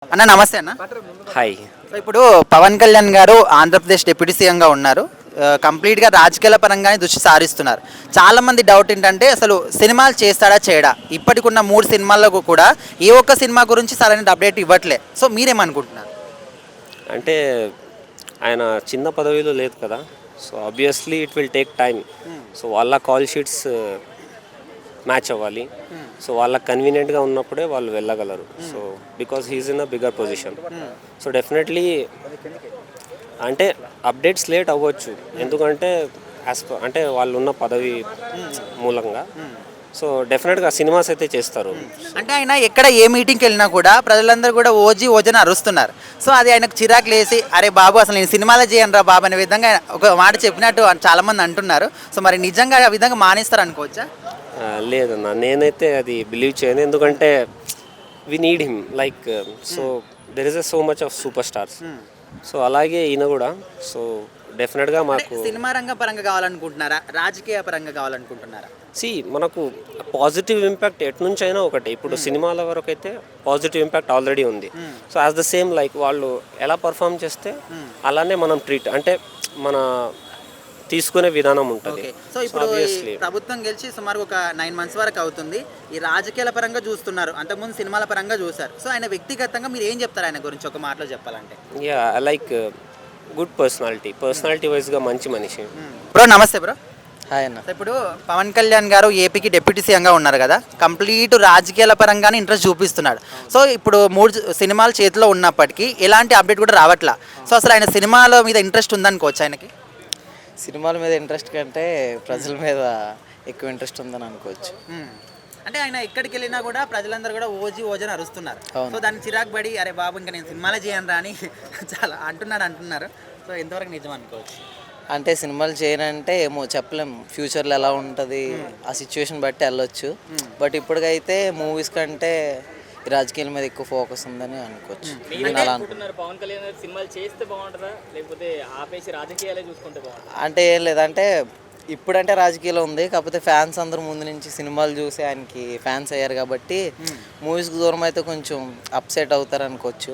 అన్న నమస్తే అన్న. హాయ్. సో ఇప్పుడు పవన్ కళ్యాణ్ గారు ఆంధ్రప్రదేశ్ డిప్యూటీ సీఎంగా ఉన్నారు. కంప్లీట్గా రాజకీయాల పరంగానే దృష్టి సారిస్తున్నారు. చాలా మంది డౌట్ ఏంటంటే అసలు సినిమాలు చేస్తాడా చేయడా. ఇప్పటికున్న 3 సినిమాల్లో కూడా ఏ ఒక్క సినిమా గురించి సరైన అప్డేట్ ఇవ్వట్లే. సో మీరేమనుకుంటున్నారు? అంటే ఆయన చిన్న పదవిలో లేదు కదా, so obviously it will take time. So వాళ్ళ కాల్ షీట్స్ మ్యాచ్ అవ్వాలి. సో వాళ్ళకి కన్వీనియంట్గా ఉన్నప్పుడే వాళ్ళు వెళ్ళగలరు. So because he's in a bigger position. So definitely అంటే అప్డేట్స్ లేట్ అవ్వచ్చు, ఎందుకంటే అంటే వాళ్ళు ఉన్న పదవి మూలంగా. సో డెఫినెట్గా సినిమాస్ అయితే చేస్తారు. అంటే ఆయన ఎక్కడ ఏ మీటింగ్కి వెళ్ళినా కూడా ప్రజలందరూ కూడా ఓజీ ఓజీ అని అరుస్తున్నారు. సో అది ఆయనకు చిరాకు లేసి అరే బాబు అసలు నేను సినిమాలో చేయను రా బాబు అనే విధంగా ఆయన ఒక మాట చెప్పినట్టు చాలామంది అంటున్నారు. సో మరి నిజంగా ఆ విధంగా మానేస్తారు అనుకోవచ్చా? లేదన్న, నేనైతే అది బిలీవ్ చేయను. ఎందుకంటే we need him like, so there is so much of super stars. So అలాగే ఈయన కూడా. సో డెఫినెట్గా మాకు సినిమా రంగ పరంగా కావాలనుకుంటున్నారా, రాజకీయ పరంగా కావాలనుకుంటున్నారా? మనకు పాజిటివ్ ఇంపాక్ట్ ఎటు నుంచి అయినా ఒకటి. ఇప్పుడు సినిమాల వరకు అయితే పాజిటివ్ ఇంపాక్ట్ ఆల్రెడీ ఉంది. So as the same like వాళ్ళు ఎలా పర్ఫామ్ చేస్తే అలానే మనం ట్రీట్ అంటే మన తీసుకునే విధానం ఉంటుంది. సో ఇప్పుడు ప్రభుత్వం గెలిచి సుమారు ఒక 9 months వరకు అవుతుంది. ఈ రాజకీయాల పరంగా చూస్తున్నారు, అంతకుముందు సినిమాల పరంగా చూశారు. సో ఆయన వ్యక్తిగతంగా మీరు ఏం చెప్తారు ఆయన గురించి ఒక మాటలో చెప్పాలంటే? లైక్ గుడ్ పర్సనాలిటీ వైజ్గా మంచి మనిషి. బ్రో నమస్తే బ్రో. హాయ్ అన్న. ఇప్పుడు పవన్ కళ్యాణ్ గారు ఏపీకి డిప్యూటీ సీఎంగా ఉన్నారు కదా, కంప్లీట్ రాజకీయాల పరంగానే ఇంట్రెస్ట్ చూపిస్తున్నాడు. సో ఇప్పుడు 3 సినిమాలు చేతిలో ఉన్నప్పటికీ ఎలాంటి అప్డేట్ కూడా రావట్లా. సో అసలు ఆయన సినిమాల మీద ఇంట్రెస్ట్ ఉందనుకోవచ్చు ఆయనకి? సినిమాల మీద ఇంట్రెస్ట్ కంటే ప్రజల మీద ఎక్కువ ఇంట్రెస్ట్ ఉందని అనుకోవచ్చు. అంటే ఆయన ఎక్కడికి వెళ్ళినా కూడా ప్రజలందరూ కూడా ఓజీ ఓజీ అని అరుస్తున్నారు. సో దాన్ని చిరాకు పడి అరే బాబు ఇంకా నేను సినిమాలే చేయను రా అని చాలా అంటున్నారు. సో ఎంతవరకు నిజం అనుకోవచ్చు? అంటే సినిమాలు చేయనంటే ఏమో చెప్పలేం, ఫ్యూచర్లో ఎలా ఉంటుంది ఆ సిచ్యువేషన్ బట్టి వెళ్ళొచ్చు. బట్ ఇప్పటికైతే మూవీస్ కంటే రాజకీయాల మీద ఎక్కువ ఫోకస్ ఉందని అనుకోవచ్చు. పవన్ కళ్యాణ్ సినిమాలు చేస్తే బాగుంటుందా లేకపోతే ఆపేసి రాజకీయాలే చూసుకుంటే బాగుంటుందా? అంటే ఏం లేదంటే ఇప్పుడంటే రాజకీయాలు ఉంది, కాకపోతే ఫ్యాన్స్ అందరూ ముందు నుంచి సినిమాలు చూసి ఆయనకి ఫ్యాన్స్ అయ్యారు కాబట్టి మూవీస్కి దూరం అయితే కొంచెం అప్సెట్ అవుతారు అనుకోవచ్చు.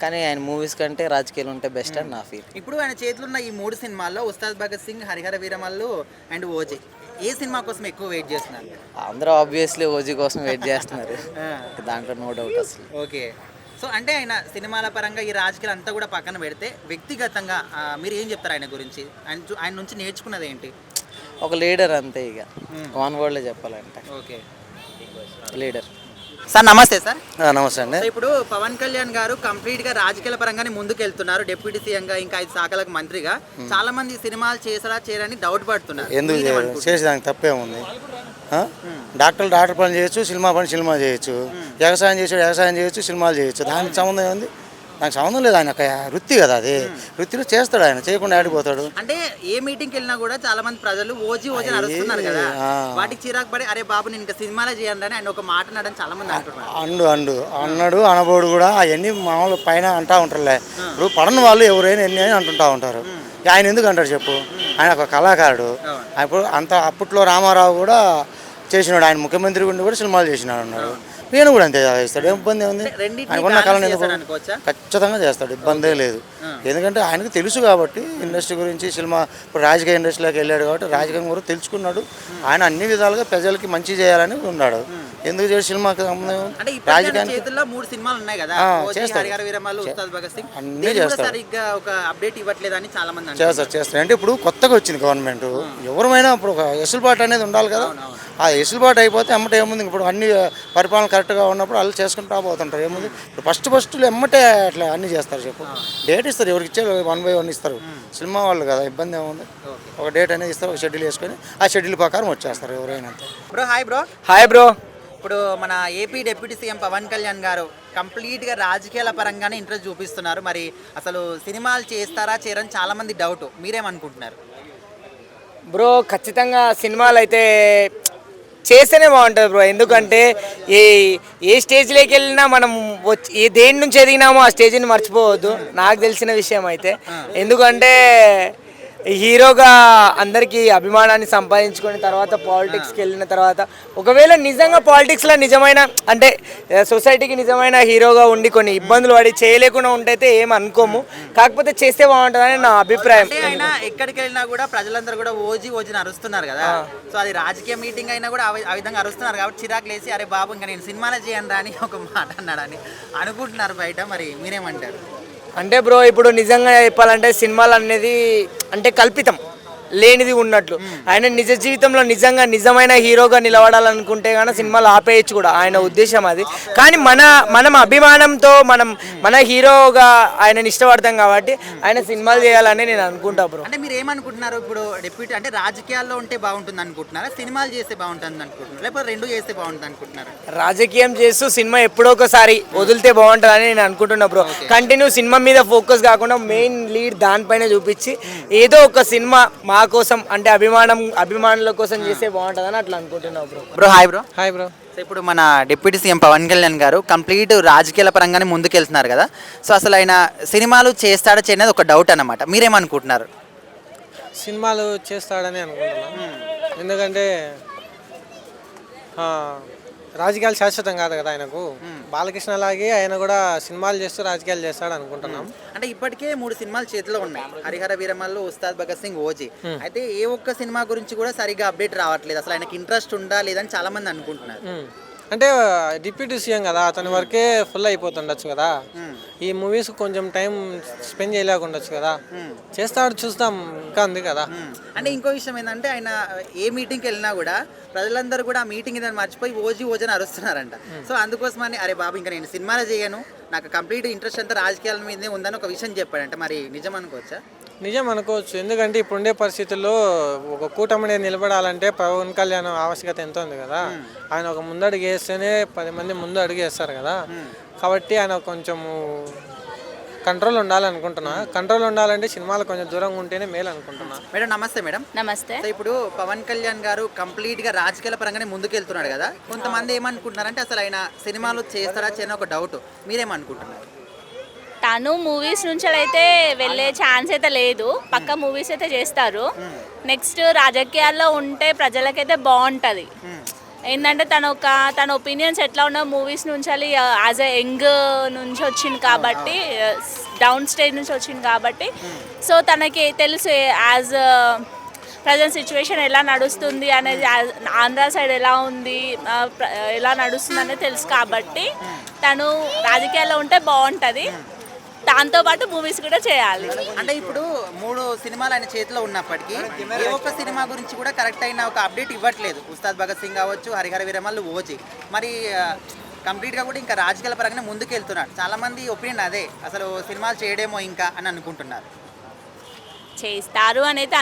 కానీ ఆయన మూవీస్ కంటే రాజకీయాలు ఉంటే బెస్ట్ అని నా ఫీల్. ఇప్పుడు ఆయన చేతిలో ఉన్న ఈ 3 సినిమాల్లో ఉస్తాద్ భగత్ సింగ్, హరిహర వీరమల్లు అండ్ ఓజీ, ఏ సినిమా కోసం ఎక్కువ వెయిట్ చేస్తున్నారు? అందరూ ఆబ్వియస్లీ ఓజీ కోసం వెయిట్ చేస్తున్నారు, దాంట్లో నో డౌట్ అసలు. ఓకే. సో అంటే ఆయన సినిమాల పరంగా ఈ రాజకీయాలు అంతా కూడా పక్కన పెడితే వ్యక్తిగతంగా మీరు ఏం చెప్తారు ఆయన గురించి? ఆయన నుంచి నేర్చుకున్నది ఏంటి? ఒక లీడర్ అంతే, ఇక వన్ వర్డ్లో చెప్పాలంటే. Okay, leader. సార్ నమస్తే. సార్ నమస్తే అండి. ఇప్పుడు పవన్ కళ్యాణ్ గారు కంప్లీట్గా రాజకీయాల పరంగానే ముందుకు వెళ్తున్నారు, డిప్యూటీ సీఎంగా, ఇంకా 5 శాఖలకు మంత్రిగా. చాలా మంది సినిమాలు చేసారా చేయరని డౌట్ పడుతున్నారు. ఎందుకు చేసేదానికి తప్పేముంది? డాక్టర్ పని చేయొచ్చు, సినిమా చేయొచ్చు, వ్యవసాయం చేయొచ్చు, సినిమాలు చేయొచ్చు. దానికి సంబంధం ఏముంది? నాకు సంబంధం లేదు. ఆయన వృత్తి కదా, అది వృత్తిలో చేస్తాడు. ఆయన చేయకుండా ఆడిపోతాడు. అంటే ఏ మీటింగ్కి వెళ్ళినా కూడా చాలా మంది ప్రజలు ఓజీ ఓజీ అరుస్తున్నారు కదా, వాటికి చిరాకు పడి అరే బాబు నేను ఇంకా సినిమాలే చేయండి అని ఆయన ఒక మాట అన్నాడని చాలా మంది అంటున్నారు. అన్నాడు అనబోడు కూడా అవన్నీ మామూలు పైన అంటా ఉంటారులే. ఇప్పుడు పడని వాళ్ళు ఎవరైనా ఎన్ని అని అంటుంటా ఉంటారు. ఆయన ఎందుకు అంటారు చెప్పు? ఆయన ఒక కళాకారుడు. ఇప్పుడు అప్పట్లో రామారావు కూడా చేసినాడు, ఆయన ముఖ్యమంత్రి గుండి కూడా సినిమాలు చేసినాడు అన్నాడు. నేను కూడా అంతే చేస్తాడు, ఏం ఇబ్బంది ఉంది? ఆయనకున్న కళను ఖచ్చితంగా చేస్తాడు, ఇబ్బందే లేదు. ఎందుకంటే ఆయనకు తెలుసు కాబట్టి ఇండస్ట్రీ గురించి, సినిమా ఇప్పుడు రాజకీయ ఇండస్ట్రీలోకి వెళ్ళాడు కాబట్టి రాజకీయం గురించి తెలుసుకున్నాడు. ఆయన అన్ని విధాలుగా ప్రజలకి మంచి చేయాలని ఉన్నాడు. ఎందుకు చేసి సినిమాకి సంబంధం రాజకీయానికి అన్నీ చేస్తాడు. చేస్తారు. అంటే ఇప్పుడు కొత్తగా వచ్చింది గవర్నమెంట్, ఎవరైనా ఇప్పుడు ఒక ఎసులుబాటు అనేది ఉండాలి కదా. ఆ ఎసులుబాటు అయిపోతే ఎమ్మటే ఏముంది, ఇప్పుడు అన్ని పరిపాలన కరెక్ట్గా ఉన్నప్పుడు వాళ్ళు చేసుకుంటూ పోతుంటారు. ఏముంది ఇప్పుడు ఫస్ట్లో ఎమ్మటే అట్లా అన్నీ చేస్తారు చెప్పు. డేట్ ఇస్తారు, ఎవరికి ఇచ్చారు 1 by 1 ఇస్తారు. సినిమా వాళ్ళు కదా, ఇబ్బంది ఏముంది? ఒక డేట్ అనేది ఇస్తారు, ఒక షెడ్యూల్ వేసుకొని ఆ షెడ్యూల్ ప్రకారం వచ్చేస్తారు ఎవరైనా. Bro hi. Hi bro. ఇప్పుడు మన AP deputy CM Pawan Kalyan garu కంప్లీట్గా రాజకీయాల పరంగానే ఇంట్రెస్ట్ చూపిస్తున్నారు. మరి అసలు సినిమాలు చేస్తారా చేయరని చాలా మంది డౌట్, మీరేమనుకుంటున్నారు? బ్రో ఖచ్చితంగా సినిమాలు అయితే చేస్తేనే బాగుంటుంది బ్రో. ఎందుకంటే ఏ స్టేజ్లోకి వెళ్ళినా మనం దేని నుంచి ఎదిగినామో ఆ స్టేజ్ని మర్చిపోవద్దు, నాకు తెలిసిన విషయం అయితే. ఎందుకంటే హీరోగా అందరికీ అభిమానాన్ని సంపాదించుకుని తర్వాత పాలిటిక్స్కి వెళ్ళిన తర్వాత ఒకవేళ నిజంగా పాలిటిక్స్లో నిజమైన అంటే సొసైటీకి నిజమైన హీరోగా ఉండి కొన్ని ఇబ్బందులు పడి చేయలేకుండా ఉంటైతే ఏం అనుకోము, కాకపోతే చేస్తే బాగుంటుందని నా అభిప్రాయం. అంటే ఆయన ఎక్కడికి వెళ్ళినా కూడా ప్రజలందరూ కూడా ఓజీని అరుస్తున్నారు కదా, సో అది రాజకీయ మీటింగ్ అయినా కూడా ఆ విధంగా అరుస్తున్నారు కాబట్టి చిరాకు లేసి అరే బాబు ఇంకా నేను సినిమాలో చేయను రా అని ఒక మాట అన్నాడని అనుకుంటున్నారు బయట. మరి మీరేమంటారు? అంటే బ్రో ఇప్పుడు నిజంగా చెప్పాలంటే సినిమాలు అనేది అంటే కల్పితం, లేనిది ఉన్నట్లు. ఆయన నిజ జీవితంలో నిజంగా నిజమైన హీరోగా నిలబడాలనుకుంటే కానీ సినిమాలు ఆపేయచ్చు కూడా, ఆయన ఉద్దేశం అది. కానీ మనం అభిమానంతో మన హీరోగా ఆయనని ఇష్టపడతాం కాబట్టి ఆయన సినిమాలు చేయాలని నేను అనుకుంటా బ్రో. అంటే మీరు ఏమనుకుంటున్నారు ఇప్పుడు డిప్యూటీ అంటే రాజకీయాల్లో ఉంటే బాగుంటుంది అనుకుంటున్నారా, సినిమాలు చేస్తే బాగుంటుంది అనుకుంటున్నారు, లేకపోతే రెండు చేస్తే బాగుంటుంది అనుకుంటున్నారు? రాజకీయం చేస్తూ సినిమా ఎప్పుడో ఒకసారి వదిలితే బాగుంటుందని నేను అనుకుంటున్నా బ్రో. కంటిన్యూ సినిమా మీద ఫోకస్ కాకుండా మెయిన్ లీడ్ దానిపైన చూపించి ఏదో ఒక సినిమా మా కోసం అంటే అభిమానుల కోసం చేస్తే బాగుంటుందని అట్లా అనుకుంటున్నా bro. Bro hi bro. Hi bro. So ఇప్పుడు మన డిప్యూటీ సీఎం పవన్ కళ్యాణ్ గారు కంప్లీట్ రాజకీయాల పరంగానే ముందుకెళ్తున్నారు కదా, సో అసలు ఆయన సినిమాలు చేస్తాడా చేయనేది ఒక డౌట్ అన్నమాట. మీరేమనుకుంటున్నారు? సినిమాలు చేస్తాడని అనుకుంటున్నాను, ఎందుకంటే రాజకీయాలు శాశ్వతం కాదు కదా ఆయనకు. బాలకృష్ణ లాగే ఆయన కూడా సినిమాలు చేస్తూ రాజకీయాలు చేస్తాడు అనుకుంటున్నాం. అంటే ఇప్పటికే 3 సినిమాలు చేతిలో ఉన్నాయి, హరిహర వీరమల్లు, ఉస్తాద్ భగత్ సింగ్, ఓజీ. అయితే ఏ ఒక్క సినిమా గురించి కూడా సరిగా అప్డేట్ రావట్లేదు, అసలు ఆయనకి ఇంట్రెస్ట్ ఉందా లేదని చాలా మంది అనుకుంటున్నారు. అంటే డిప్యూటీ సీఎం కదా, అతని వరకే ఫుల్ అయిపోతుండొచ్చు కదా, ఈ మూవీస్ కొంచెం టైం స్పెండ్ చేయలేకుండొచ్చు కదా, చేస్తాడు చూస్తాం, ఇంకా ఉంది కదా. అంటే ఇంకో విషయం ఏంటంటే ఆయన ఏ మీటింగ్కి వెళ్ళినా కూడా ప్రజలందరూ కూడా ఆ మీటింగ్ ఏదైనా మర్చిపోయి ఓజీని అరుస్తున్నారంట. సో అందుకోసమని అరే బాబు ఇంకా నేను సినిమాలో చేయను, నాకు కంప్లీట్ ఇంట్రెస్ట్ అంతా రాజకీయాల మీదే ఉందని ఒక విషయం చెప్పాడంట. మరి నిజం అనుకోవచ్చా? నిజం అనుకోవచ్చు, ఎందుకంటే ఇప్పుడుండే పరిస్థితుల్లో ఒక కూటమి నిలబడాలంటే పవన్ కళ్యాణ్ ఆవశ్యకత ఎంతో ఉంది కదా. ఆయన ఒక ముందడుగు వేస్తేనే 10 మంది ముందు అడుగు వేస్తారు కదా, కాబట్టి ఆయన కొంచెము కంట్రోల్ ఉండాలనుకుంటున్నా. కంట్రోల్ ఉండాలంటే సినిమాలు కొంచెం దూరంగా ఉంటేనే మేలు అనుకుంటున్నా. మేడం నమస్తే. మేడం నమస్తే. సో ఇప్పుడు పవన్ కళ్యాణ్ గారు కంప్లీట్ గా రాజకీయాల పరంగానే ముందుకెళ్తున్నాడు కదా, కొంతమంది ఏమనుకుంటున్నారంటే అసలు ఆయన సినిమాలు చేస్తారా చేయని ఒక డౌట్, మీరేమనుకుంటున్నారు? తను మూవీస్ నుంచి అయితే వెళ్ళే ఛాన్స్ అయితే లేదు, పక్క మూవీస్ అయితే చేస్తారు. నెక్స్ట్ రాజకీయాల్లో ఉంటే ప్రజలకైతే బాగుంటుంది. ఏంటంటే తన ఒపీనియన్స్ ఎట్లా ఉన్న మూవీస్ నుంచి యాజ్ ఎ యంగ్ నుంచి వచ్చింది కాబట్టి, డౌన్ స్టేజ్ నుంచి వచ్చింది కాబట్టి, సో తనకి తెలుసు యాజ్ ప్రజెంట్ సిచ్యువేషన్ ఎలా నడుస్తుంది అనేది, ఆంధ్ర సైడ్ ఎలా ఉంది, ఎలా నడుస్తుంది అనేది తెలుసు కాబట్టి తను రాజకీయాల్లో ఉంటే బాగుంటుంది. దాంతోపాటు మూవీస్ కూడా చేయాలి. అంటే ఇప్పుడు 3 సినిమాలు ఆయన చేతిలో ఉన్నప్పటికీ ఏ ఒక్క సినిమా గురించి కూడా కరెక్ట్ అయిన ఒక అప్డేట్ ఇవ్వట్లేదు. ఉస్తాద్ భగత్ సింగ్ కావచ్చు, హరిహర వీరమల్లు, ఓజీ. మరి కంప్లీట్గా కూడా ఇంకా రాజకీయాల పరంగానే ముందుకు వెళ్తున్నాడు. చాలామంది ఒపీనియన్ అదే, అసలు సినిమాలు చేయడేమో ఇంకా అని అనుకుంటున్నారు. చేస్తారు అని అయితే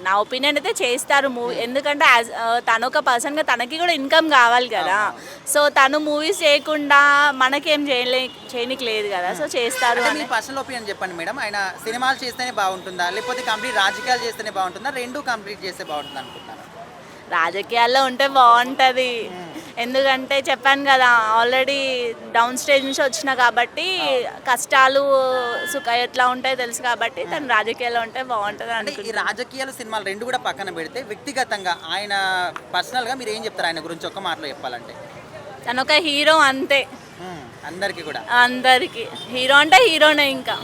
నా ఒపీనియన్ అయితే చేస్తారు మూవీ, ఎందుకంటే తను ఒక పర్సన్గా తనకి కూడా ఇన్కమ్ కావాలి కదా. సో తను మూవీస్ చేయకుండా మనకేం చేయనికి లేదు కదా, సో చేస్తారు. మీ పర్సనల్ ఒపీనియన్ చెప్పండి మేడం, ఆయన సినిమాలు చేస్తేనే బాగుంటుందా లేకపోతే కంప్లీట్ రాజకీయాలు చేస్తేనే బాగుంటుందా, రెండు కంప్లీట్ చేస్తే బాగుంటుంది అనుకుంటున్నారు? రాజకీయాల్లో ఉంటే బాగుంటుంది, ఎందుకంటే చెప్పాను కదా ఆల్రెడీ డౌన్ స్టేజ్ నుంచి వచ్చిన కాబట్టి కష్టాలు సుఖ ఎట్లా ఉంటాయో తెలుసు కాబట్టి తను రాజకీయాల్లో ఉంటే బాగుంటుంది అనుకుంటున్నాను. ఈ రాజకీయాలు సినిమాలు రెండు కూడా పక్కన పెడితే వ్యక్తిగతంగా ఆయన పర్సనల్గా మీరు ఏం చెప్తారు ఆయన గురించి ఒక్క మాటలో చెప్పాలంటే? తను ఒక హీరో అంతే, అందరికి కూడా అందరికి హీరో అంటే హీరోనే. ఇంకా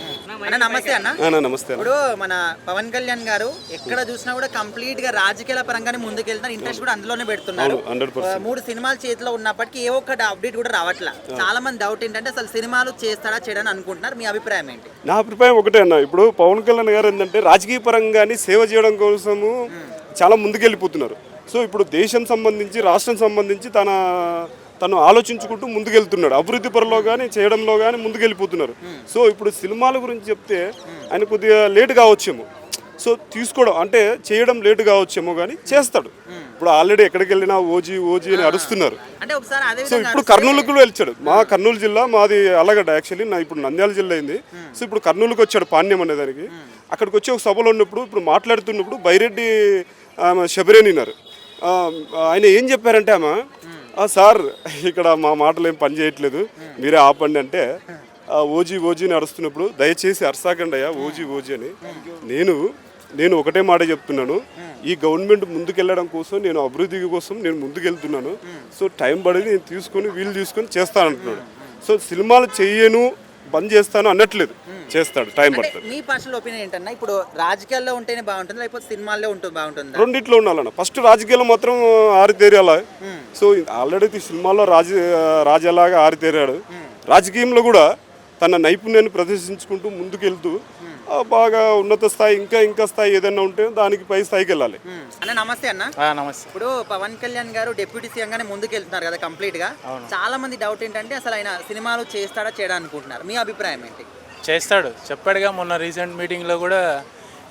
నమస్తే అన్న. నమస్తే. ఇప్పుడు మన పవన్ కళ్యాణ్ గారు ఎక్కడ చూసినా కూడా కంప్లీట్ గా రాజకీయాల పరంగానే ముందుకెళ్తున్నారు, ఇంట్రెస్ట్ కూడా అందులోనే పెడుతున్నారు. 3 సినిమాలు చేతిలో ఉన్నప్పటికీ ఏ ఒక్క అప్డేట్ కూడా రావట్లా. చాలా మంది డౌట్ ఏంటంటే అసలు సినిమాలు చేస్తాడా చేయడని అనుకుంటున్నారు, మీ అభిప్రాయం ఏంటి? నా అభిప్రాయం ఒకటే అన్న, ఇప్పుడు పవన్ కళ్యాణ్ గారు ఏంటంటే రాజకీయ పరంగానే సేవ చేయడం కోసము చాలా ముందుకెళ్ళిపోతున్నారు. సో ఇప్పుడు దేశం సంబంధించి రాష్ట్రం సంబంధించి తను ఆలోచించుకుంటూ ముందుకెళ్తున్నాడు, అభివృద్ధి పరంలో కానీ చేయడంలో కానీ ముందుకెళ్ళిపోతున్నారు. సో ఇప్పుడు సినిమాల గురించి చెప్తే ఆయన కొద్దిగా లేట్ కావచ్చేమో, సో తీసుకోవడం అంటే చేయడం లేట్ కావచ్చేమో కానీ చేస్తాడు. ఇప్పుడు ఆల్రెడీ ఎక్కడికి వెళ్ళినా ఓజీ అని అరుస్తున్నారు. సో ఇప్పుడు కర్నూలుకు కూడా వెళ్ళాడు, మా కర్నూలు జిల్లా మాది అల్లగడ్డ, యాక్చువల్లీ నా ఇప్పుడు నంద్యాల జిల్లా అయింది. సో ఇప్పుడు కర్నూలుకి వచ్చాడు పాణ్యం అనే దానికి. అక్కడికి వచ్చి ఒక సభలో ఉన్నప్పుడు ఇప్పుడు మాట్లాడుతున్నప్పుడు బైరెడ్డి శబరేనిన్నారు. ఆయన ఏం చెప్పారంటే ఆమె, సార్ ఇక్కడ మా మాటలు ఏం పని చేయట్లేదు, మీరే ఆపండి అంటే ఓజీని అరుస్తున్నప్పుడు దయచేసి అరసాకండి అయ్యా ఓజీ అని. నేను నేను ఒకటే మాట చెప్తున్నాను, ఈ గవర్నమెంట్ ముందుకెళ్ళడం కోసం, నేను అభివృద్ధి కోసం నేను ముందుకెళ్తున్నాను. సో టైం పడేది నేను తీసుకొని వీలు తీసుకొని చేస్తాను అంటున్నాడు. సో సినిమాలు చెయ్యను బంద్ చేస్తాను అనట్లేదు, చేస్తాడు, టైం పడుతుంది. మీ పర్సనల్ ఒపీనియన్ ఏంటన్నా, ఇప్పుడు రాజకీయాల్లో ఉంటేనే బాగుంటుంది లేకపోతే సినిమాల్లో ఉంటే బాగుంటుంది? రెండిట్లో ఉండాలన్న. ఫస్ట్ రాజకీయాలు మాత్రం ఆరితేరాల. సో ఆల్రెడీ సినిమాలో రాజాలాగా ఆరితేరాడు. రాజకీయంలో కూడా తన నైపుణ్యాన్ని ప్రదర్శించుకుంటూ ముందుకెళ్తూ బాగా ఉన్నత స్థాయి, ఇంకా స్థాయి ఏదైనా ఉంటే దానికి పై స్థాయికి వెళ్ళాలి. అన్న నమస్తే అన్న. నమస్తే. ఇప్పుడు పవన్ కళ్యాణ్ గారు డిప్యూటీ సీఎం గానే ముందుకు వెళ్తున్నారు కదా కంప్లీట్ గా. చాలా మంది డౌట్ ఏంటంటే అసలు ఆయన సినిమాలు చేస్తాడా చేయడా అనుకుంటున్నారు, మీ అభిప్రాయం ఏంటి? చేస్తాడు, చెప్పాడుగా మొన్న రీసెంట్ మీటింగ్లో కూడా.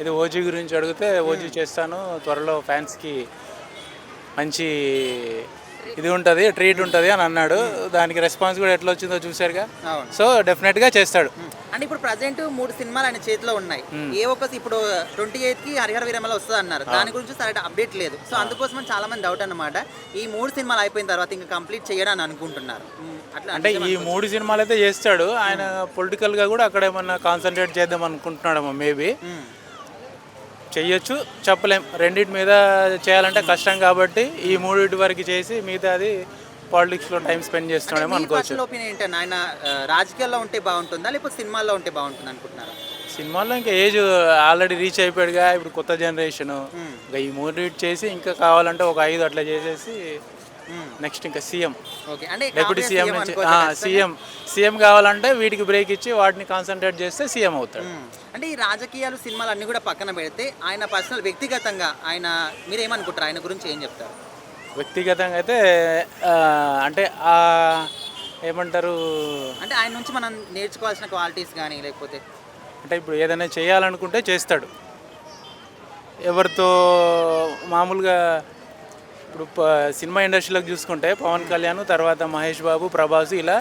ఇది ఓజీ గురించి అడిగితే ఓజీ చేస్తాను, త్వరలో ఫ్యాన్స్కి మంచి ఇది ఉంటుంది, ట్రీట్ ఉంటుంది అని అన్నాడు. దానికి రెస్పాన్స్ కూడా ఎట్లా వచ్చిందో చూసారుగా. సో డెఫినెట్గా చేస్తాడు. అంటే ఇప్పుడు ప్రజెంట్ 3 సినిమాలు ఆయన చేతిలో ఉన్నాయి. ఏ ఒక్క ఇప్పుడు 28 కి హరిహర వీరమల వస్తుంది అన్నారు, దాని గురించి సరైన అప్డేట్ లేదు. సో అందుకోసం చాలా మంది డౌట్ అన్నమాట, ఈ 3 సినిమాలు అయిపోయిన తర్వాత ఇంకా కంప్లీట్ చేయడానికి అనుకుంటున్నారు. అట్లా అంటే ఈ 3 సినిమాలు అయితే చేస్తాడు. ఆయన పొలిటికల్గా కూడా అక్కడ ఏమన్నా కాన్సన్ట్రేట్ చేద్దాం అనుకుంటున్నాడేమో, మేబీ చెయ్యొచ్చు, చెప్పలేం. రెండింటి మీద చేయాలంటే కష్టం కాబట్టి ఈ 3 వరకు చేసి మిగతాది పాలిటిక్స్లో టైం స్పెండ్ చేస్తున్నాడేమో అనుకోవచ్చు. ఒపీనియన్ ఏంటంటే ఆయన రాజకీయాల్లో ఉంటే బాగుంటుందా లేకపోతే సినిమాల్లో ఉంటే బాగుంటుంది అనుకుంటున్నారు? సినిమాల్లో ఇంకా ఏజ్ ఆల్రెడీ రీచ్ అయిపోయాడుగా, ఇప్పుడు కొత్త జనరేషను. ఇంకా ఈ 3 చేసి ఇంకా కావాలంటే ఒక 5 అట్లా చేసేసి నెక్స్ట్ ఇంకా సీఎం, డెప్యూటీ సీఎం నుంచి సీఎం కావాలంటే వీటికి బ్రేక్ ఇచ్చి వాటిని కాన్సన్ట్రేట్ చేస్తే సీఎం అవుతాడు. అంటే ఈ రాజకీయాలు సినిమాలు అన్నీ కూడా పక్కన పెడితే ఆయన పర్సనల్ వ్యక్తిగతంగా ఆయన మీరు ఏమనుకుంటారు, ఆయన గురించి ఏం చెప్తారు? వ్యక్తిగతంగా అయితే అంటే ఏమంటారు అంటే ఆయన నుంచి మనం నేర్చుకోవాల్సిన క్వాలిటీస్ కానీ లేకపోతే అంటే ఇప్పుడు ఏదైనా చేయాలనుకుంటే చేస్తాడు. ఎవరితో మామూలుగా ఇప్పుడు సినిమా ఇండస్ట్రీలోకి చూసుకుంటే పవన్ కళ్యాణ్ తర్వాత మహేష్ బాబు, ప్రభాస్ ఇలా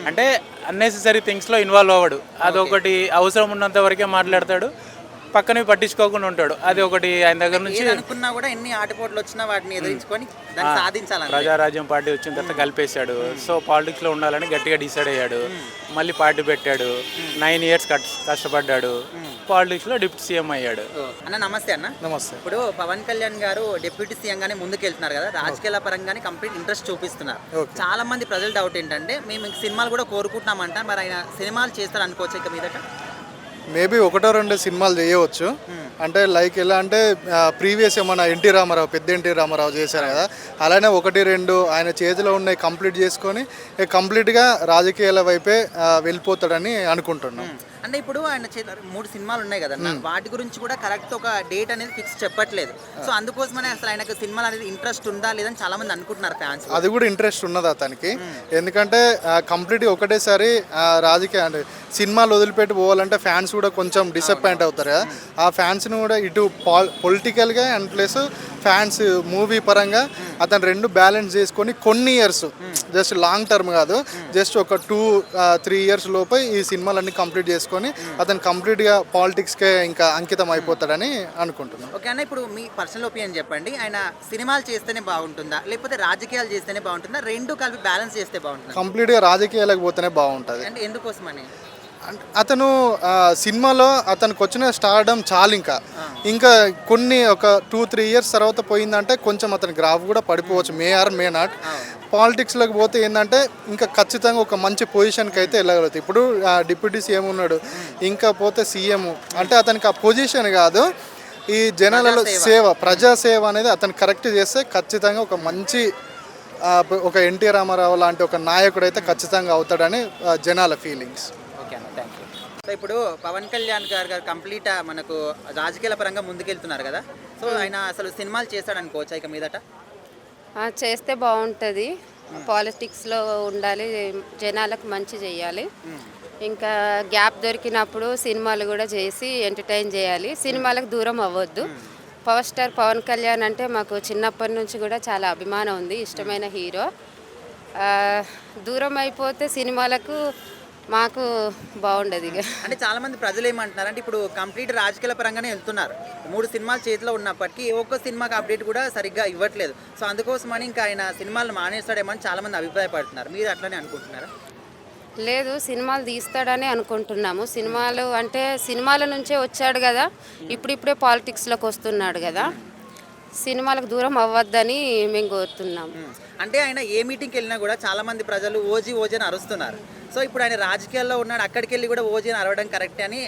అంటే అన్నెసెసరీ థింగ్స్లో ఇన్వాల్వ్ అవ్వడు. అదొకటి అవసరం ఉన్నంత వరకే మాట్లాడతాడు, పక్కనే పట్టించుకోకుండా ఉంటాడు. అది ఒకటి ఆయన దగ్గర నుంచి. అనుకున్నా కూడా ఎన్ని ఆటపోట్లు వచ్చినా వాటిని ఎదిరించుకొని సాధించాలి. ప్రజారాజ్యం పార్టీ వచ్చిన తర్వాత కలిపేశాడు. సో పాలిటిక్స్లో ఉండాలని గట్టిగా డిసైడ్ అయ్యాడు. మళ్ళీ పార్టీ పెట్టాడు, 9 years కష్టపడ్డాడు, పాలిటిక్స్లో డిప్యూటీ సీఎం అయ్యాడు. అన్న నమస్తే. అన్న నమస్తే. ఇప్పుడు పవన్ కళ్యాణ్ గారు డిప్యూటీ సీఎం గానే ముందుకెళ్తున్నారు కదా, రాజకీయాల పరంగానే కంప్లీట్ ఇంట్రెస్ట్ చూపిస్తున్నారు. చాలా మంది ప్రజల డౌట్ ఏంటంటే మేము సినిమాలు కూడా కోరుకుంటున్నామంట, మరి ఆయన సినిమాలు చేస్తారు అనుకోవచ్చు ఇక మీదట? మేబీ 1-2 సినిమాలు చేయవచ్చు. అంటే లైక్ ఎలా అంటే ప్రీవియస్ ఏమన్నా పెద్ద ఎన్టీ రామారావు చేశారు కదా, అలానే 1-2 ఆయన చేతిలో ఉన్నాయి కంప్లీట్ చేసుకొని కంప్లీట్గా రాజకీయాల వైపే వెళ్ళిపోతాడని అనుకుంటున్నాం. అంటే ఇప్పుడు ఆయన 3 సినిమాలు ఉన్నాయి కదన్న, వాటి గురించి కూడా కరెక్ట్ ఒక డేట్ అనేది ఫిక్స్ చెప్పట్లేదు. సో అందుకోసమనే అసలు ఆయనకు సినిమాలు అనేది ఇంట్రెస్ట్ ఉందా లేదని చాలా మంది అనుకుంటున్నారు ఫ్యాన్స్. అది కూడా ఇంట్రెస్ట్ ఉన్నది అతనికి, ఎందుకంటే కంప్లీట్గా ఒకటేసారి రాజకీయ అంటే సినిమాలు వదిలిపెట్టి పోవాలంటే ఫ్యాన్స్ కూడా కొంచెం డిసప్పాయింట్ అవుతారు కదా. ఆ ఫ్యాన్స్ని కూడా ఇటు పొలిటికల్గా అండ్ ప్లస్ ఫ్యాన్స్ మూవీ పరంగా అతను 2 బ్యాలెన్స్ చేసుకొని కొన్ని ఇయర్స్, జస్ట్ లాంగ్ టర్మ్ కాదు, జస్ట్ ఒక 2-3 years లోపే ఈ సినిమాలన్నీ కంప్లీట్ చేసుకొని అతను కంప్లీట్గా పాలిటిక్స్కే ఇంకా అంకితం అయిపోతాడని అనుకుంటున్నాను. ఓకే అన్న, ఇప్పుడు మీ పర్సనల్ ఒపీనియన్ చెప్పండి, ఆయన సినిమాలు చేస్తేనే బాగుంటుందా లేకపోతే రాజకీయాలు చేస్తేనే బాగుంటుందా, 2 కలిపి బ్యాలెన్స్ చేస్తే బాగుంటుందా? కంప్లీట్గా రాజకీయాలకు పోతేనే బాగుంటుంది. అంటే ఎందుకోసమని? అతను సినిమాలో అతనికి వచ్చిన స్టార్డమ్ చాలు, ఇంకా కొన్ని ఒక 2-3 years తర్వాత పోయిందంటే కొంచెం అతని గ్రాఫ్ కూడా పడిపోవచ్చు, మే నాట్. పాలిటిక్స్లోకి పోతే ఏంటంటే ఇంకా ఖచ్చితంగా ఒక మంచి పొజిషన్కి అయితే వెళ్ళగలుగుతాయి. ఇప్పుడు డిప్యూటీ సీఎం ఉన్నాడు, ఇంకా పోతే సీఎం అంటే అతనికి ఆ పొజిషన్ కాదు, ఈ జనాలలో సేవ, ప్రజాసేవ అనేది అతను కరెక్ట్ చేస్తే ఖచ్చితంగా ఒక మంచి ఒక ఎన్టీ రామారావు లాంటి ఒక నాయకుడు అయితే ఖచ్చితంగా అవుతాడని జనాల ఫీలింగ్స్. ఓకే అన్న, థ్యాంక్ యూ. సో ఇప్పుడు పవన్ కళ్యాణ్ గారు కంప్లీట్ మనకు రాజకీయాల పరంగా ముందుకెళ్తున్నారు కదా, సో ఆయన అసలు సినిమాలు చేస్తాడనుకోవచ్చా ఇక మీదట? చేస్తే బాగుంటుంది, పాలిటిక్స్లో ఉండాలి, జనాలకు మంచి చేయాలి. ఇంకా గ్యాప్ దొరికినప్పుడు సినిమాలు కూడా చేసి ఎంటర్టైన్ చేయాలి, సినిమాలకు దూరం అవ్వద్దు. పవర్ స్టార్ పవన్ కళ్యాణ్ అంటే మాకు చిన్నప్పటి నుంచి కూడా చాలా అభిమానం ఉంది, ఇష్టమైన హీరో. దూరం అయిపోతే సినిమాలకు మాకు బాగుండదు. ఇక అంటే చాలా మంది ప్రజలు ఏమంటున్నారు అంటే ఇప్పుడు కంప్లీట్ రాజకీయాల పరంగానే వెళ్తున్నారు, 3 సినిమాలు చేతిలో ఉన్నప్పటికీ ఒక్క సినిమాకి అప్డేట్ కూడా సరిగ్గా ఇవ్వట్లేదు. సో అందుకోసమని ఇంకా ఆయన సినిమాలు మానేస్తాడేమో అని చాలా మంది అభిప్రాయపడుతున్నారు, మీరు అట్లనే అనుకుంటున్నారా? లేదు, సినిమాలు తీస్తాడని అనుకుంటున్నాము. సినిమాలు అంటే సినిమాల నుంచే వచ్చాడు కదా, ఇప్పుడిప్పుడే పాలిటిక్స్లోకి వస్తున్నాడు కదా, సినిమాలకు దూరం అవ్వద్దని మేము కోరుతున్నాము. అంటే ఆయన ఏ మీటింగ్కి వెళ్ళినా కూడా చాలా మంది ప్రజలు ఓజీ ఓజీ అని అరుస్తున్నారు. సో ఇప్పుడు ఆయన రాజకీయాల్లో ఉన్నాడు, అక్కడికి వెళ్ళి కూడా ఓజీ అని అరవడం కరెక్టే అని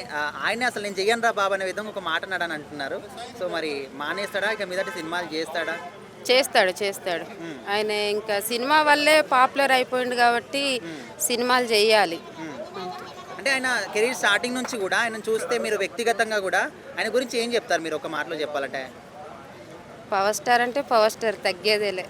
ఆయన అసలు నేను చెయ్యను రా బాబు అనే విధంగా ఒక మాట అన్నాడని అంటున్నారు. సో మరి మానేస్తాడా, ఇక మీదటి సినిమాలు చేస్తాడా? చేస్తాడు. ఆయన ఇంకా సినిమా వల్లే పాపులర్ అయిపోయింది కాబట్టి సినిమాలు చేయాలి. అంటే ఆయన కెరీర్ స్టార్టింగ్ నుంచి కూడా ఆయన చూస్తే మీరు వ్యక్తిగతంగా కూడా ఆయన గురించి ఏం చెప్తారు మీరు ఒక మాటలో చెప్పాలంటే? పవర్ స్టార్ అంటే పవర్ స్టార్, తగ్గేదేలే.